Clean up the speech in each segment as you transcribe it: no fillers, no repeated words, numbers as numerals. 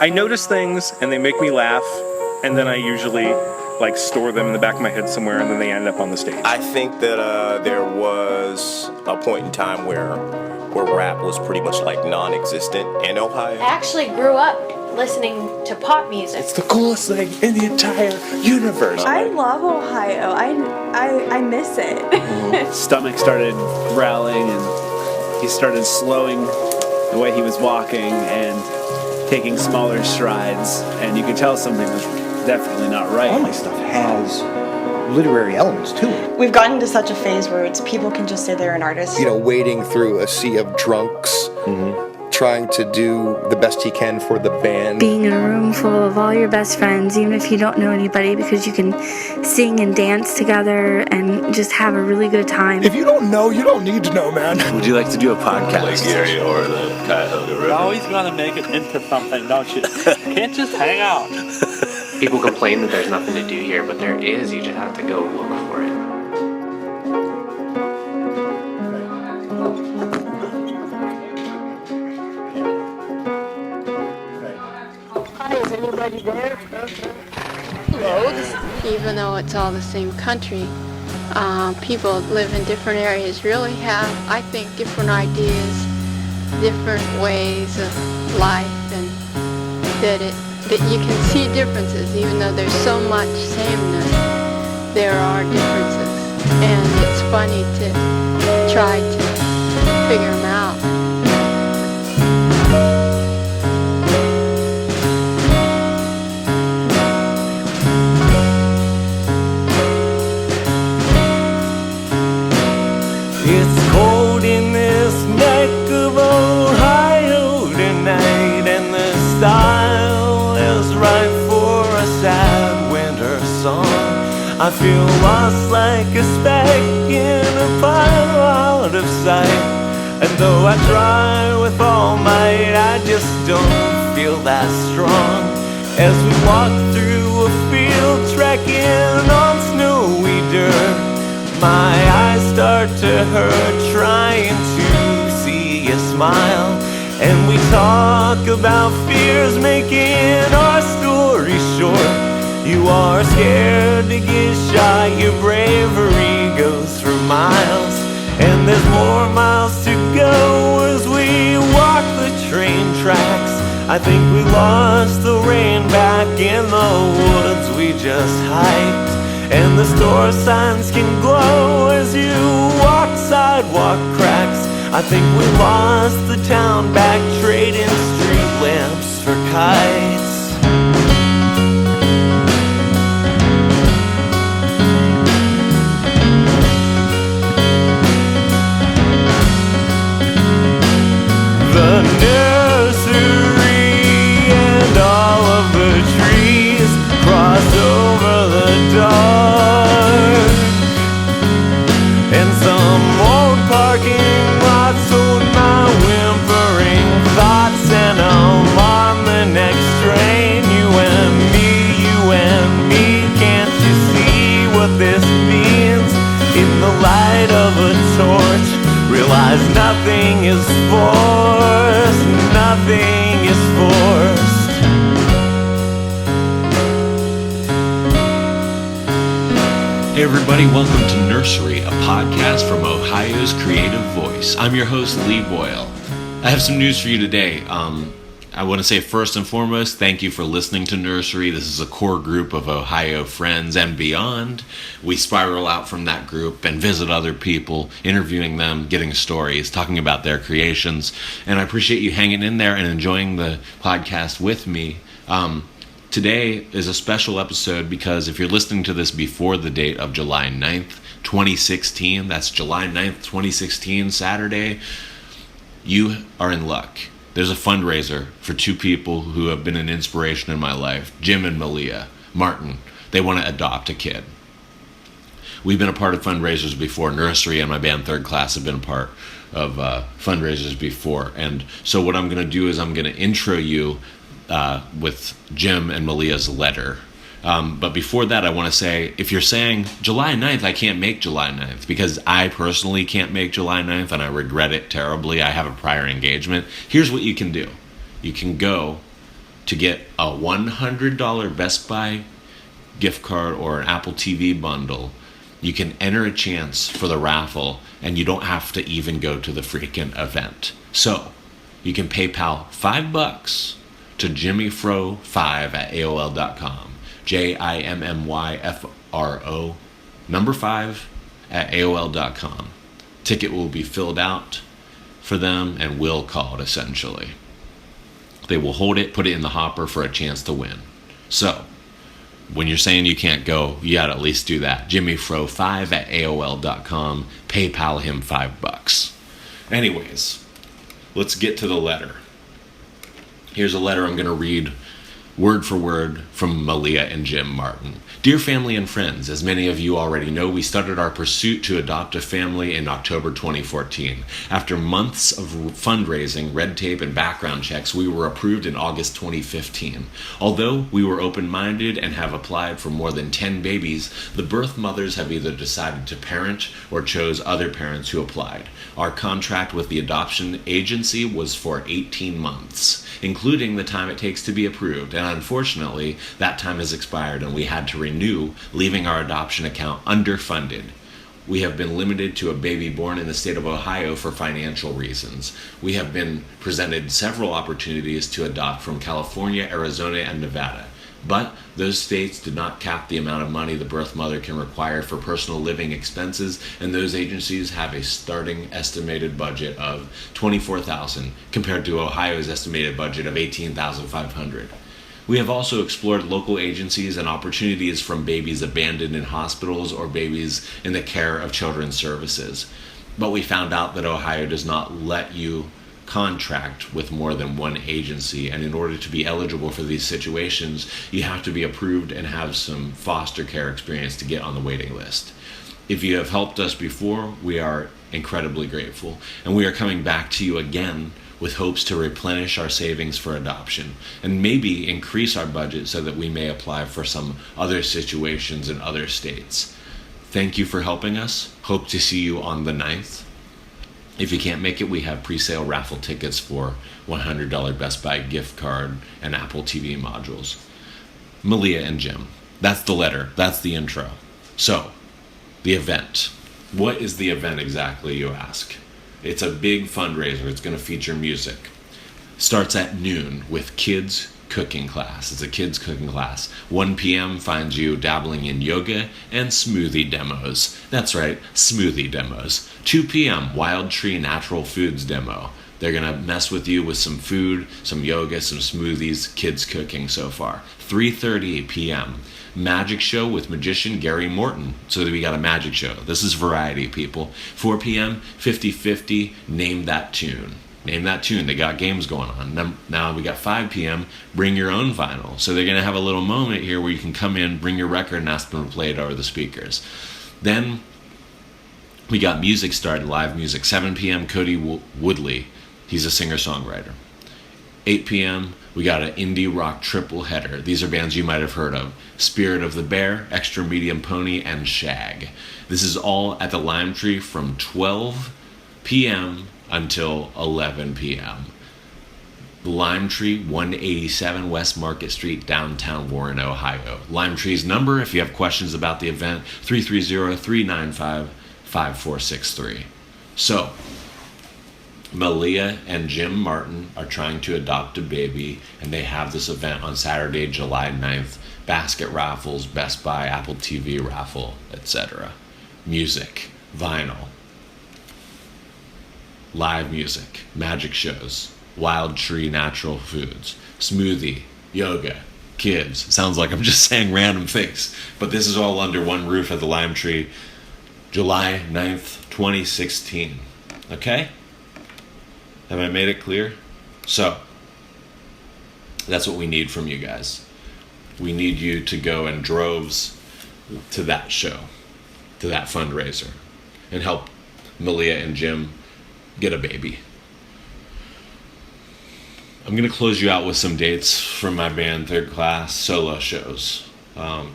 I notice things and they make me laugh, and then I usually like store them in the back of my head somewhere, and then they end up on the stage. I think that there was a point in time where rap was pretty much like non-existent in Ohio. I actually grew up listening to pop music. It's the coolest thing in the entire universe. I love Ohio. I miss it. Stomach started growling, and he started slowing the way he was walking and taking smaller strides, and you could tell something was definitely not right. All my stuff has literary elements to it. We've gotten to such a phase where it's people can just say they're an artist. You know, wading through a sea of drunks, trying to do the best he can for the band. Being in a room full of all your best friends, even if you don't know anybody, because you can sing and dance together and just have a really good time. If you don't know, you don't need to know, man. Would you like to do a podcast? Lake Erie or the Cuyahoga River. You're always going to make it into something, don't you? Can't just hang out. People complain that there's nothing to do here, but there is. You just have to go look for it. Hi, is anybody there? Even though it's all the same country, people that live in different areas really have, I think, different ideas, different ways of life, and that you can see differences. Even though there's so much sameness, there are differences, and it's funny to try to figure them out. It's cold in this neck of Ohio tonight, and the style is right for a sad winter song. I feel lost like a speck in a pile out of sight, and though I try with all might, I just don't feel that strong. As we walk through a field trekking on snowy dirt, my eyes start to hurt trying to see a smile. And we talk about fears making our story short. You are scared to get shot, your bravery goes for miles. And there's more miles to go as we walk the train tracks. I think we lost the rain back in the woods we just hiked. And the store signs can glow as you walk sidewalk cracks. I think we lost the town back trading street lamps for kites. The nursery and all of the trees crossed over the dark, and some old parking lots hold my whimpering thoughts, and I'm on the next train. You and me, can't you see what this means? In the light of a torch, realize nothing is forced, nothing is forced. Hey everybody, welcome to Nursery, a podcast from Ohio's Creative Voice. I'm your host, Lee Boyle. I have some news for you today. I want to say first and foremost, thank you for listening to Nursery. This is a core group of Ohio friends and beyond. We spiral out from that group and visit other people, interviewing them, getting stories, talking about their creations. And I appreciate you hanging in there and enjoying the podcast with me. Today is a special episode because if you're listening to this before the date of July 9th, 2016, that's July 9th, 2016, Saturday, you are in luck. There's a fundraiser for two people who have been an inspiration in my life, Jim and Melea Martin. They want to adopt a kid. We've been a part of fundraisers before. Nursery and my band Third Class have been a part of fundraisers before. And so what I'm going to do is I'm going to intro you with Jim and Melea's letter. But before that, I want to say, if you're saying July 9th, I can't make July 9th, because I personally can't make July 9th, and I regret it terribly. I have a prior engagement. Here's what you can do. You can go to get a $100 Best Buy gift card or an Apple TV bundle, you can enter a chance for the raffle, and you don't have to even go to the freaking event. So you can PayPal $5 to jimmyfro5@aol.com. JIMMYFRO 5@aol.com. Ticket will be filled out for them and will call it, essentially. They will hold it, put it in the hopper for a chance to win. So when you're saying you can't go, you gotta at least do that. jimmyfro5@aol.com. PayPal him $5. Anyways, let's get to the letter. Here's a letter I'm gonna read word for word from Melea and Jim Martin. Dear family and friends, as many of you already know, we started our pursuit to adopt a family in October 2014. After months of fundraising, red tape, and background checks, we were approved in August 2015. Although we were open-minded and have applied for more than 10 babies, the birth mothers have either decided to parent or chose other parents who applied. Our contract with the adoption agency was for 18 months, including the time it takes to be approved, and unfortunately, that time has expired and we had to renew, leaving our adoption account underfunded. We have been limited to a baby born in the state of Ohio for financial reasons. We have been presented several opportunities to adopt from California, Arizona, and Nevada. But those states did not cap the amount of money the birth mother can require for personal living expenses, and those agencies have a starting estimated budget of $24,000 compared to Ohio's estimated budget of $18,500. We have also explored local agencies and opportunities from babies abandoned in hospitals or babies in the care of children's services. But we found out that Ohio does not let you contract with more than one agency, and in order to be eligible for these situations, you have to be approved and have some foster care experience to get on the waiting list. If you have helped us before, we are incredibly grateful, and we are coming back to you again with hopes to replenish our savings for adoption and maybe increase our budget so that we may apply for some other situations in other states. Thank you for helping us. Hope to see you on the 9th. If you can't make it, we have pre-sale raffle tickets for $100 Best Buy gift card and Apple TV modules. Melea and Jim. That's the letter. That's the intro. So, the event. What is the event exactly, you ask? It's a big fundraiser. It's going to feature music. Starts at noon with kids cooking class. It's a kids cooking class. 1 p.m. finds you dabbling in yoga and smoothie demos. That's right, smoothie demos. 2 p.m. Wild Tree Natural Foods demo. They're going to mess with you with some food, some yoga, some smoothies, kids cooking so far. 3:30 p.m. Magic show with magician Gary Morton. So we got a magic show. This is variety, people. 4 p.m. 50-50 Name That Tune. Name that tune. They got games going on. Now we got 5 p.m. Bring your own vinyl. So they're going to have a little moment here where you can come in, bring your record, and ask them to play it over the speakers. Then we got music started, live music. 7 p.m. Cody Woodley. He's a singer-songwriter. 8 p.m. we got an indie rock triple header. These are bands you might have heard of. Spirit of the Bear, Extra Medium Pony, and Shag. This is all at the Lime Tree from 12 p.m. until 11 p.m. The Lime Tree, 187 West Market Street, downtown Warren, Ohio. Lime Tree's number, if you have questions about the event, 330-395-5463. So, Melea and Jim Martin are trying to adopt a baby, and they have this event on Saturday, July 9th. Basket raffles, Best Buy, Apple TV raffle, etc. Music, vinyl, live music, magic shows, Wild Tree Natural Foods, smoothie, yoga, kids. Sounds like I'm just saying random things, but this is all under one roof at the Lime Tree, July 9th, 2016. Okay? Have I made it clear? So, that's what we need from you guys. We need you to go in droves to that show, to that fundraiser, and help Melea and Jim get a baby. I'm going to close you out with some dates from my band Third Class solo shows.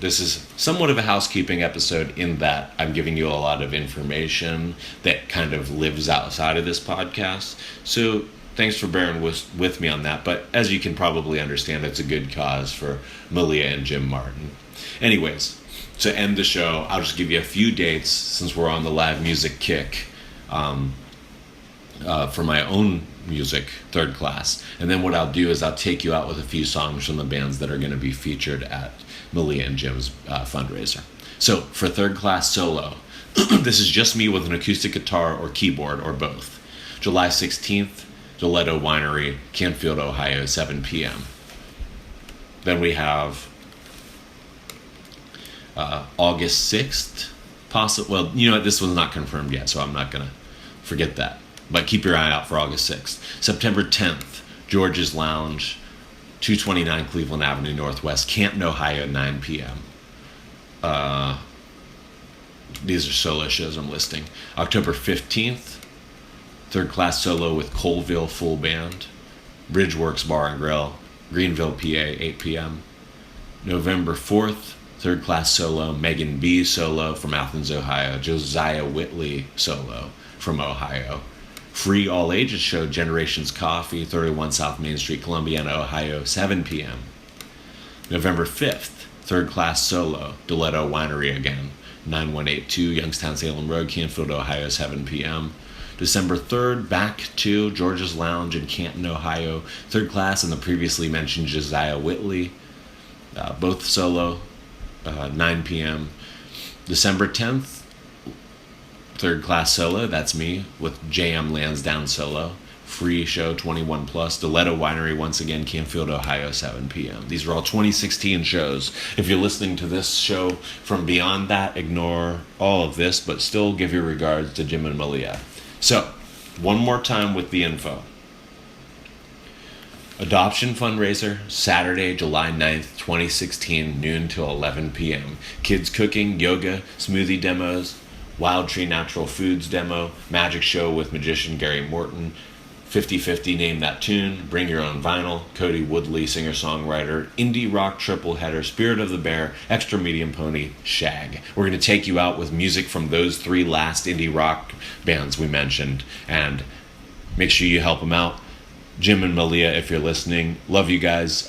This is somewhat of a housekeeping episode in that I'm giving you a lot of information that kind of lives outside of this podcast. So thanks for bearing with me on that. But as you can probably understand, it's a good cause for Melea and Jim Martin. Anyways, to end the show, I'll just give you a few dates since we're on the live music kick for my own music, Third Class. And then what I'll do is I'll take you out with a few songs from the bands that are going to be featured at Melea and Jim's fundraiser. So for Third Class solo, this is just me with an acoustic guitar or keyboard or both. July 16th, Deletto Winery, Canfield, Ohio, 7 p.m. Then we have August 6th, well, you know what, this was not confirmed yet, so I'm not going to forget that. But keep your eye out for August 6th. September 10th, George's Lounge, 229 Cleveland Avenue Northwest, Canton, Ohio, 9 p.m. These are solo shows I'm listing. October 15th, Third Class solo with Colville Full Band, Bridgeworks Bar and Grill, Greenville, PA, 8 p.m. November 4th, Third Class solo, Megan B solo from Athens, Ohio, Josiah Whitley solo from Ohio. Free all ages show, Generations Coffee, 31 South Main Street, Columbiana, Ohio, 7 p.m. November 5th, Third Class solo, Deletto Winery again, 9182 Youngstown Salem Road, Canfield, Ohio, 7 p.m. December 3rd, back to George's Lounge in Canton, Ohio, Third Class and the previously mentioned Josiah Whitley, both solo, 9 p.m. December 10th, Third Class solo, that's me, with J.M. Lansdowne solo. Free show, 21 plus. Deletto Winery, once again, Canfield, Ohio, 7 p.m. These are all 2016 shows. If you're listening to this show from beyond that, ignore all of this, but still give your regards to Jim and Melea. So, one more time with the info. Adoption fundraiser, Saturday, July 9th, 2016, noon till 11 p.m. Kids cooking, yoga, smoothie demos, Wild Tree Natural Foods demo, magic show with magician Gary Morton, 50-50 Name That Tune, Bring Your Own Vinyl, Cody Woodley, singer-songwriter, indie rock triple header, Spirit of the Bear, Extra Medium Pony, Shag. We're going to take you out with music from those three last indie rock bands we mentioned, and make sure you help them out. Jim and Melea, if you're listening, love you guys.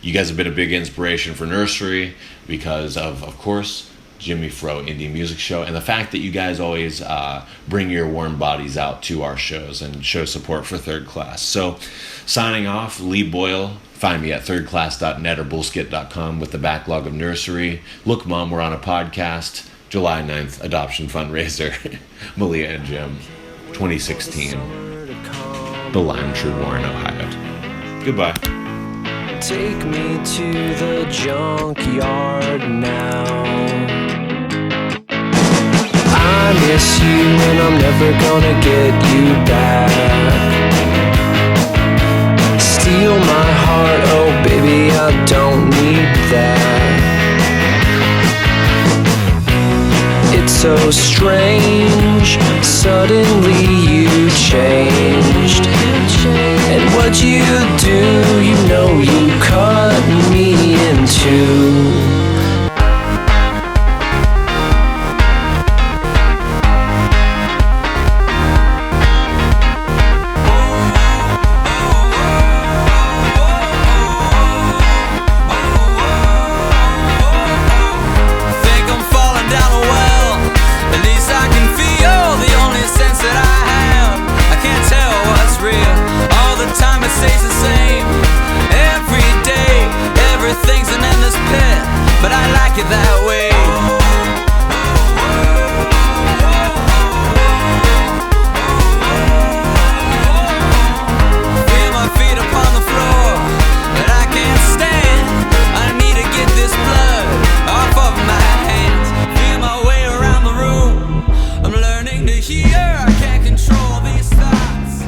You guys have been a big inspiration for Nursery because of course, Jimmy Fro Indie Music Show, and the fact that you guys always bring your warm bodies out to our shows and show support for Third Class. So, signing off, Lee Boyle. Find me at thirdclass.net or bullskit.com with the backlog of Nursery. Look, Mom, we're on a podcast. July 9th, Adoption Fundraiser. Melea and Jim, 2016. The Lime Tree, Warren, Ohio. Goodbye. Take me to the junkyard now. I miss you and I'm never gonna get you back. Steal my heart, oh baby, I don't need that. It's so strange, suddenly you changed. And what you do, you know you cut me in two. Stays the same every day. Everything's an endless pit, but I like it that way. Feel my feet upon the floor, but I can't stand. I need to get this blood off of my hands. Feel my way around the room. I'm learning to hear. I can't control these thoughts.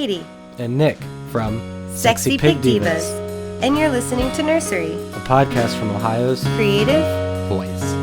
Katie. And Nick from Sexy Pig Divas. And you're listening to Nursery, a podcast from Ohio's Creative Voice.